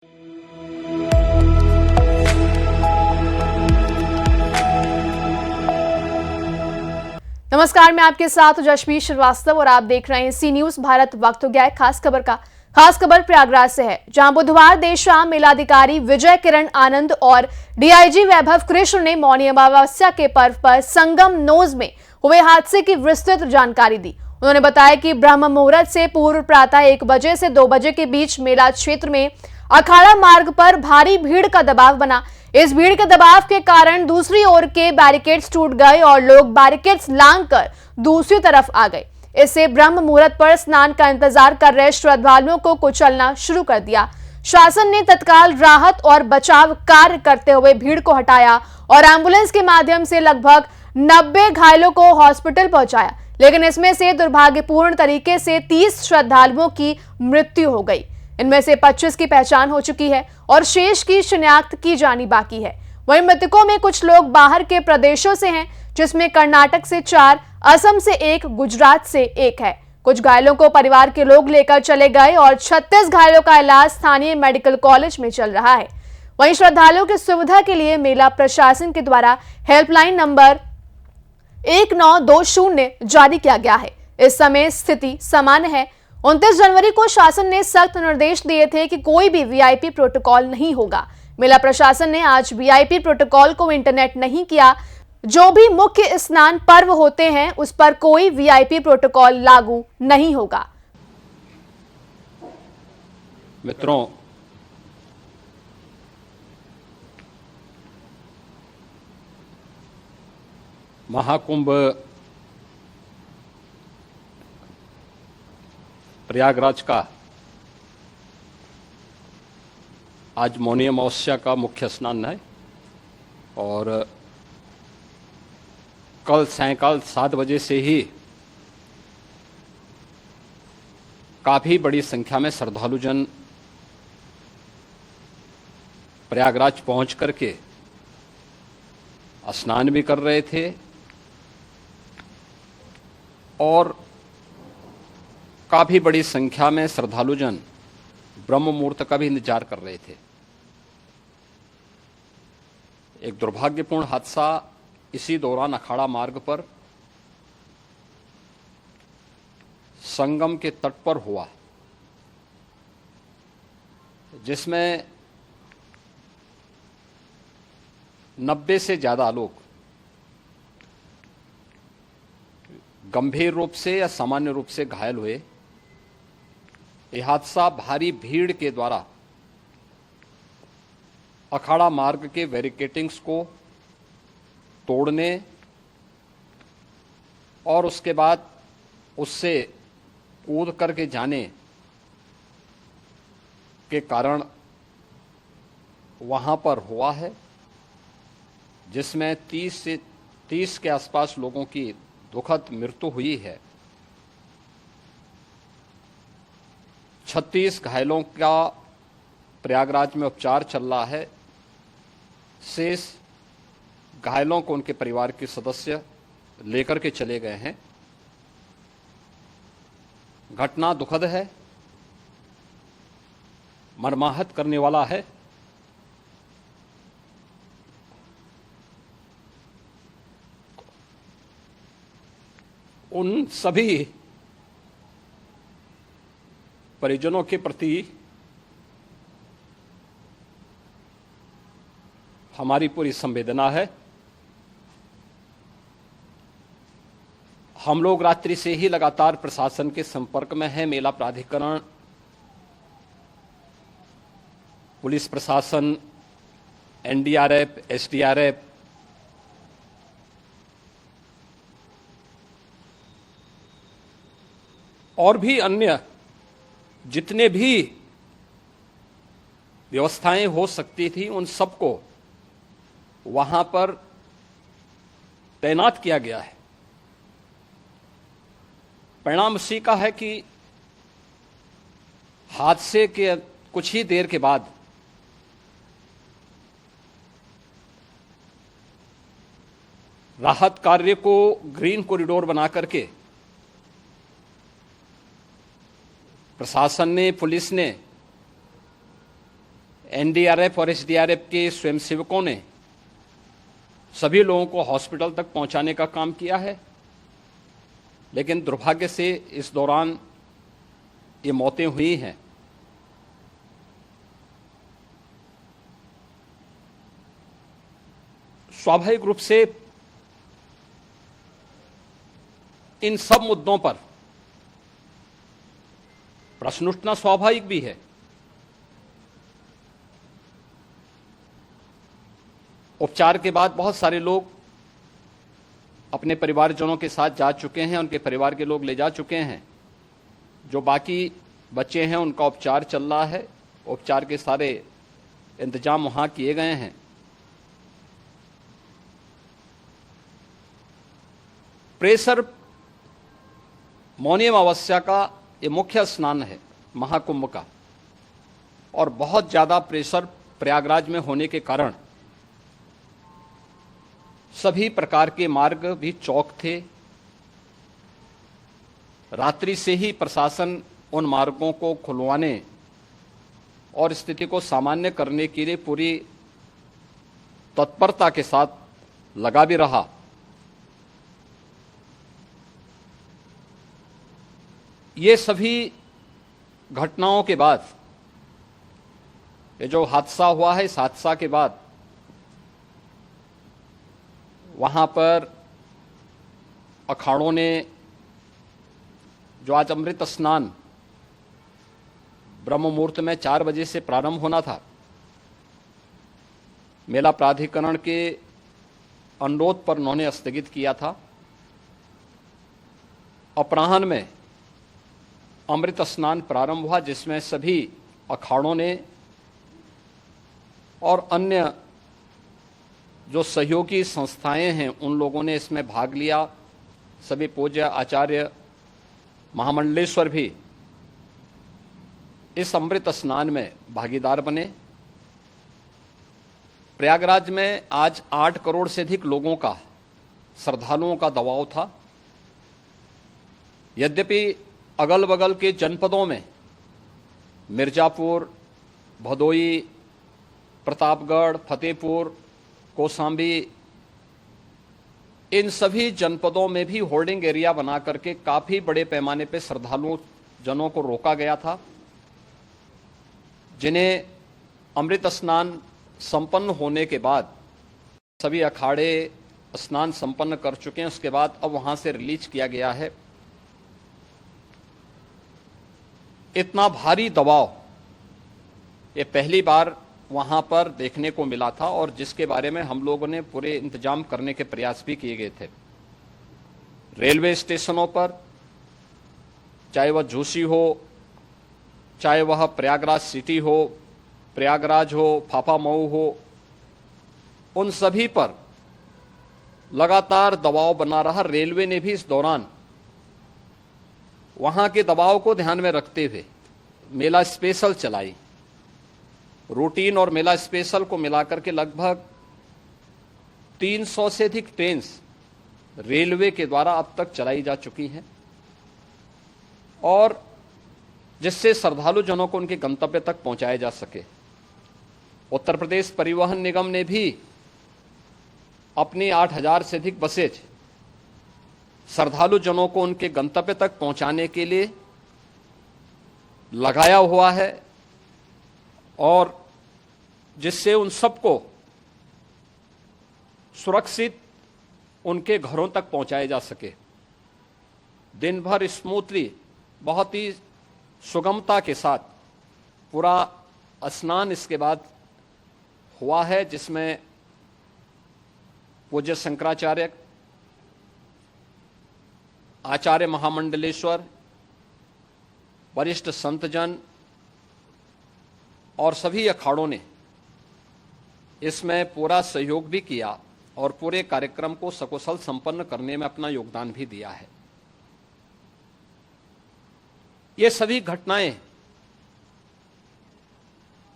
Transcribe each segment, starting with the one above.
नमस्कार, मैं आपके साथ जशबीर श्रीवास्तव और आप देख रहे हैं सी न्यूज भारत। वक्त हो गया है खास खबर का। खास खबर प्रयागराज से है, जहां बुधवार देर शाम मेलाधिकारी विजय किरण आनंद और डीआईजी वैभव कृष्ण ने मौनी अमावस्या के पर्व पर संगम नोज में हुए हादसे की विस्तृत जानकारी दी। उन्होंने बताया कि ब्रह्म मुहूर्त से पूर्व प्रातः 1 बजे से 2 बजे के बीच मेला क्षेत्र में अखाड़ा मार्ग पर भारी भीड़ का दबाव बना। इस भीड़ के दबाव के कारण दूसरी ओर के बैरिकेड्स टूट गए और लोग बैरिकेड्स लांघकर दूसरी तरफ आ गए। इससे ब्रह्म मुहूर्त पर स्नान का इंतजार कर रहे श्रद्धालुओं को कुचलना शुरू कर दिया। शासन ने तत्काल राहत और बचाव कार्य करते हुए भीड़ को हटाया और एम्बुलेंस के माध्यम से लगभग 90 घायलों को हॉस्पिटल पहुंचाया, लेकिन इसमें से दुर्भाग्यपूर्ण तरीके से 30 श्रद्धालुओं की मृत्यु हो गई। इनमें से 25 की पहचान हो चुकी है और शेष की शिनाख्त की जानी बाकी है। वहीं मृतकों में कुछ लोग बाहर के प्रदेशों से हैं, जिसमें कर्नाटक से 4, असम से 1, गुजरात से 1 है। कुछ घायलों को परिवार के लोग लेकर चले गए और 36 घायलों का इलाज स्थानीय मेडिकल कॉलेज में चल रहा है। वहीं श्रद्धालुओं की सुविधा के लिए मेला प्रशासन के द्वारा हेल्पलाइन नंबर 1920 जारी किया गया है। इस समय स्थिति सामान्य है। 29 जनवरी को शासन ने सख्त निर्देश दिए थे कि कोई भी वीआईपी प्रोटोकॉल नहीं होगा। मेला प्रशासन ने आज वीआईपी प्रोटोकॉल को इंटरनेट नहीं किया। जो भी मुख्य स्नान पर्व होते हैं उस पर कोई वीआईपी प्रोटोकॉल लागू नहीं होगा। मित्रों, महाकुंभ प्रयागराज का आज मौनी अमावस्या का मुख्य स्नान है और कल सायंकाल 7 बजे से ही काफी बड़ी संख्या में श्रद्धालुजन प्रयागराज पहुंच करके स्नान भी कर रहे थे और काफी बड़ी संख्या में श्रद्धालुजन ब्रह्म मुहूर्त का भी इंतजार कर रहे थे। एक दुर्भाग्यपूर्ण हादसा इसी दौरान अखाड़ा मार्ग पर संगम के तट पर हुआ, जिसमें 90 से ज्यादा लोग गंभीर रूप से या सामान्य रूप से घायल हुए। यह हादसा भारी भीड़ के द्वारा अखाड़ा मार्ग के बैरिकेडिंग्स को तोड़ने और उसके बाद उससे कूद करके जाने के कारण वहां पर हुआ है, जिसमें 30 के आसपास लोगों की दुखद मृत्यु हुई है। 36 घायलों का प्रयागराज में उपचार चल रहा है। शेष घायलों को उनके परिवार के सदस्य लेकर के चले गए हैं। घटना दुखद है, मर्माहत करने वाला है। उन सभी परिजनों के प्रति हमारी पूरी संवेदना है। हम लोग रात्रि से ही लगातार प्रशासन के संपर्क में हैं। मेला प्राधिकरण, पुलिस प्रशासन, एनडीआरएफ, एसडीआरएफ, और भी अन्य जितने भी व्यवस्थाएं हो सकती थी उन सबको वहां पर तैनात किया गया है। परिणाम इसी का है कि हादसे के कुछ ही देर के बाद राहत कार्य को ग्रीन कॉरिडोर बना करके प्रशासन ने, पुलिस ने एनडीआरएफ और एसडीआरएफ के स्वयंसेवकों ने सभी लोगों को हॉस्पिटल तक पहुंचाने का काम किया है, लेकिन दुर्भाग्य से इस दौरान ये मौतें हुई हैं। स्वाभाविक रूप से इन सब मुद्दों पर प्रश्न उठना स्वाभाविक भी है। उपचार के बाद बहुत सारे लोग अपने परिवारजनों के साथ जा चुके हैं, उनके परिवार के लोग ले जा चुके हैं। जो बाकी बच्चे हैं उनका उपचार चल रहा है, उपचार के सारे इंतजाम वहां किए गए हैं। प्रेशर मौनी अमावस्या का ये मुख्य स्नान है महाकुंभ का, और बहुत ज्यादा प्रेशर प्रयागराज में होने के कारण सभी प्रकार के मार्ग भी चौक थे। रात्रि से ही प्रशासन उन मार्गों को खुलवाने और स्थिति को सामान्य करने के लिए पूरी तत्परता के साथ लगा भी रहा। ये सभी घटनाओं के बाद, ये जो हादसा हुआ है, इस हादसा के बाद वहां पर अखाड़ों ने जो आज अमृत स्नान ब्रह्म मुहूर्त में 4 बजे से प्रारंभ होना था, मेला प्राधिकरण के अनुरोध पर उन्होंने स्थगित किया था। अपराह्न में अमृत स्नान प्रारंभ हुआ, जिसमें सभी अखाड़ों ने और अन्य जो सहयोगी संस्थाएं हैं उन लोगों ने इसमें भाग लिया। सभी पूज्य आचार्य महामंडलेश्वर भी इस अमृत स्नान में भागीदार बने। प्रयागराज में आज 8 करोड़ से अधिक लोगों का, श्रद्धालुओं का दबाव था। यद्यपि अगल बगल के जनपदों में मिर्जापुर, भदोई, प्रतापगढ़, फतेहपुर, कौशाम्बी, इन सभी जनपदों में भी होर्डिंग एरिया बना करके काफी बड़े पैमाने पर श्रद्धालुओं जनों को रोका गया था, जिन्हें अमृत स्नान संपन्न होने के बाद सभी अखाड़े स्नान संपन्न कर चुके हैं। उसके बाद अब वहां से रिलीज किया गया है। इतना भारी दबाव ये पहली बार वहां पर देखने को मिला था, और जिसके बारे में हम लोगों ने पूरे इंतजाम करने के प्रयास भी किए गए थे। रेलवे स्टेशनों पर, चाहे वह झूसी हो, चाहे वह प्रयागराज सिटी हो, प्रयागराज हो, फाफामऊ हो, उन सभी पर लगातार दबाव बना रहा। रेलवे ने भी इस दौरान वहां के दबाव को ध्यान में रखते हुए मेला स्पेशल चलाई। रूटीन और मेला स्पेशल को मिलाकर के लगभग 300 से अधिक ट्रेन रेलवे के द्वारा अब तक चलाई जा चुकी हैं, और जिससे श्रद्धालु जनों को उनके गंतव्य तक पहुंचाया जा सके। उत्तर प्रदेश परिवहन निगम ने भी अपनी 8000 से अधिक बसेज श्रद्धालु जनों को उनके गंतव्य तक पहुंचाने के लिए लगाया हुआ है, और जिससे उन सबको सुरक्षित उनके घरों तक पहुंचाया जा सके। दिन भर स्मूथली, बहुत ही सुगमता के साथ पूरा स्नान इसके बाद हुआ है, जिसमें पूज्य शंकराचार्य, आचार्य महामंडलेश्वर, वरिष्ठ संतजन और सभी अखाड़ों ने इसमें पूरा सहयोग भी किया और पूरे कार्यक्रम को सकुशल संपन्न करने में अपना योगदान भी दिया है। ये सभी घटनाएं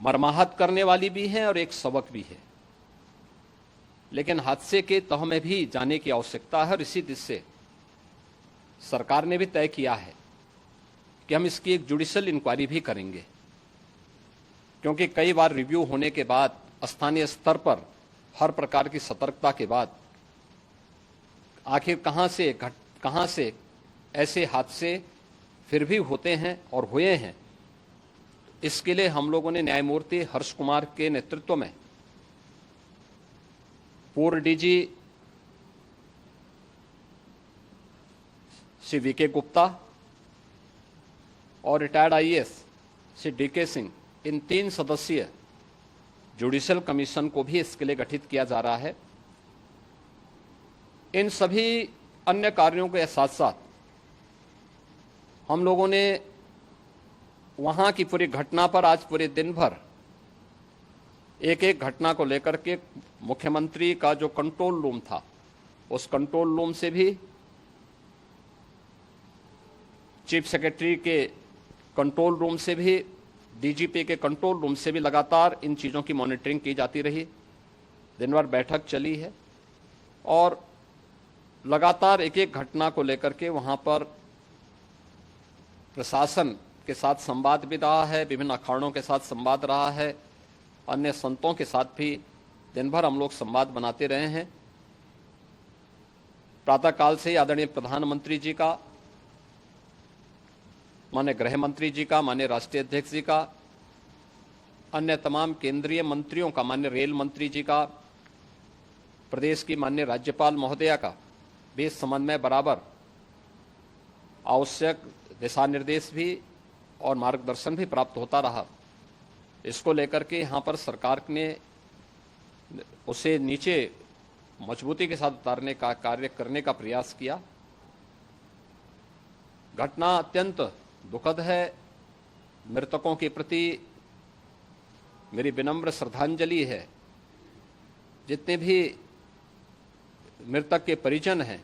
मर्माहत करने वाली भी हैं और एक सबक भी है, लेकिन हादसे के तह में भी जाने की आवश्यकता है, और इसी दिशा से सरकार ने भी तय किया है कि हम इसकी एक जुडिशियल इंक्वायरी भी करेंगे, क्योंकि कई बार रिव्यू होने के बाद स्थानीय स्तर पर हर प्रकार की सतर्कता के बाद आखिर कहां से ऐसे हादसे फिर भी होते हैं और हुए हैं, इसके लिए हम लोगों ने न्यायमूर्ति हर्ष कुमार के नेतृत्व में पूर्व डीजी श्री वीके गुप्ता और retired IAS Shri DK Singh, इन 3 सदस्यीय जुडिशियल कमीशन को भी इसके लिए गठित किया जा रहा है। इन सभी अन्य कार्यों के साथ साथ हम लोगों ने वहां की पूरी घटना पर आज पूरे दिन भर एक एक घटना को लेकर के मुख्यमंत्री का जो कंट्रोल रूम था, उस कंट्रोल रूम से भी, चीफ सेक्रेटरी के कंट्रोल रूम से भी, डीजीपी के कंट्रोल रूम से भी लगातार इन चीज़ों की मॉनिटरिंग की जाती रही। दिन भर बैठक चली है और लगातार एक एक घटना को लेकर के वहां पर प्रशासन के साथ संवाद भी रहा है, विभिन्न अखाड़ों के साथ संवाद रहा है, अन्य संतों के साथ भी दिन भर हम लोग संवाद बनाते रहे हैं। प्रातःकाल से ही आदरणीय प्रधानमंत्री जी का, माननीय गृह मंत्री जी का, माननीय राष्ट्रीय अध्यक्ष जी का, अन्य तमाम केंद्रीय मंत्रियों का, माननीय रेल मंत्री जी का, प्रदेश की माननीय राज्यपाल महोदया का भी इस संबंध में बराबर आवश्यक दिशा निर्देश भी और मार्गदर्शन भी प्राप्त होता रहा। इसको लेकर के यहाँ पर सरकार ने उसे नीचे मजबूती के साथ उतारने का कार्य करने का प्रयास किया। घटना अत्यंत दुखद है। मृतकों के प्रति मेरी विनम्र श्रद्धांजलि है। जितने भी मृतक के परिजन हैं,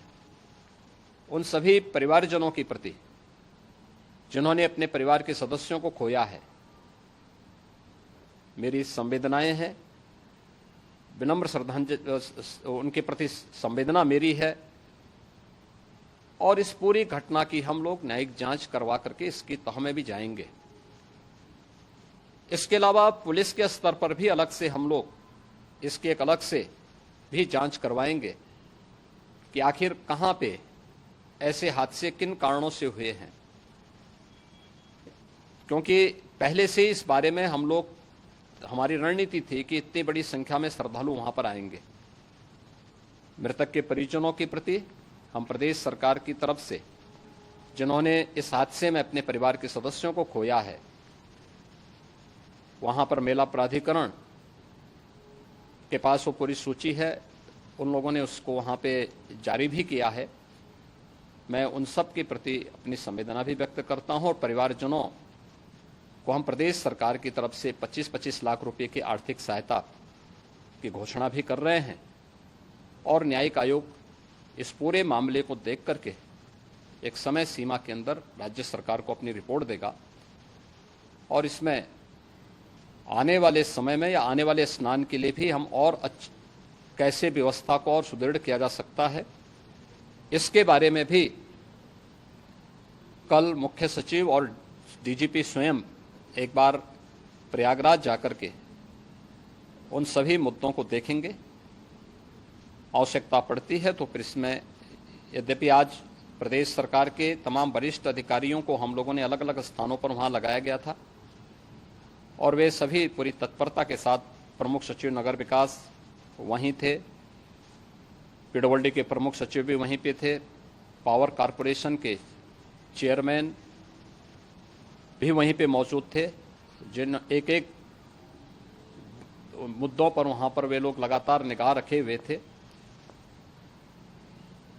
उन सभी परिवारजनों के प्रति जिन्होंने अपने परिवार के सदस्यों को खोया है, मेरी संवेदनाएं हैं। विनम्र श्रद्धांजलि उनके प्रति संवेदना मेरी है और इस पूरी घटना की हम लोग न्यायिक जांच करवा करके इसकी तह में भी जाएंगे। इसके अलावा पुलिस के स्तर पर भी अलग से हम लोग इसकी एक अलग से भी जांच करवाएंगे कि आखिर कहां पे ऐसे हादसे किन कारणों से हुए हैं, क्योंकि पहले से इस बारे में हम लोग, हमारी रणनीति थी कि इतनी बड़ी संख्या में श्रद्धालु वहां पर आएंगे। मृतक के परिजनों के प्रति हम प्रदेश सरकार की तरफ से, जिन्होंने इस हादसे में अपने परिवार के सदस्यों को खोया है, वहां पर मेला प्राधिकरण के पास वो पूरी सूची है, उन लोगों ने उसको वहां पे जारी भी किया है। मैं उन सब के प्रति अपनी संवेदना भी व्यक्त करता हूं और परिवारजनों को हम प्रदेश सरकार की तरफ से 25-25 लाख रुपए की आर्थिक सहायता की घोषणा भी कर रहे हैं और न्यायिक आयोग इस पूरे मामले को देख करके एक समय सीमा के अंदर राज्य सरकार को अपनी रिपोर्ट देगा और इसमें आने वाले समय में या आने वाले स्नान के लिए भी हम और कैसे व्यवस्था को और सुदृढ़ किया जा सकता है, इसके बारे में भी कल मुख्य सचिव और डीजीपी स्वयं एक बार प्रयागराज जाकर के उन सभी मुद्दों को देखेंगे। आवश्यकता पड़ती है तो फिर इसमें, यद्यपि आज प्रदेश सरकार के तमाम वरिष्ठ अधिकारियों को हम लोगों ने अलग अलग स्थानों पर वहां लगाया गया था और वे सभी पूरी तत्परता के साथ, प्रमुख सचिव नगर विकास वहीं थे, पीडब्ल्यूडी के प्रमुख सचिव भी वहीं पे थे, पावर कारपोरेशन के चेयरमैन भी वहीं पे मौजूद थे, जिन एक एक मुद्दों पर वहां पर वे लोग लगातार निगाह रखे हुए थे।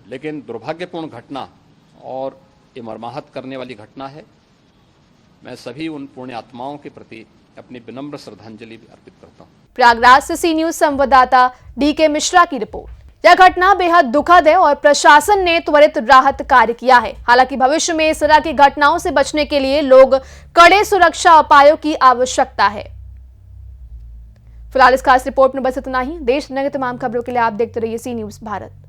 लेकिन दुर्भाग्यपूर्ण घटना और ये मर्माहत करने वाली घटना है। मैं सभी उन पुण्य आत्माओं के प्रति अपनी विनम्र श्रद्धांजलि भी अर्पित करता हूं। प्रयागराज से सी न्यूज संवाददाता डीके मिश्रा की रिपोर्ट। यह घटना बेहद दुखद है और प्रशासन ने त्वरित राहत कार्य किया है। हालांकि भविष्य में इस तरह की घटनाओं से बचने के लिए लोग कड़े सुरक्षा उपायों की आवश्यकता है। फिलहाल इस खास रिपोर्ट में बस इतना ही। देश दुनिया की तमाम खबरों के लिए आप देखते रहिए सी न्यूज भारत।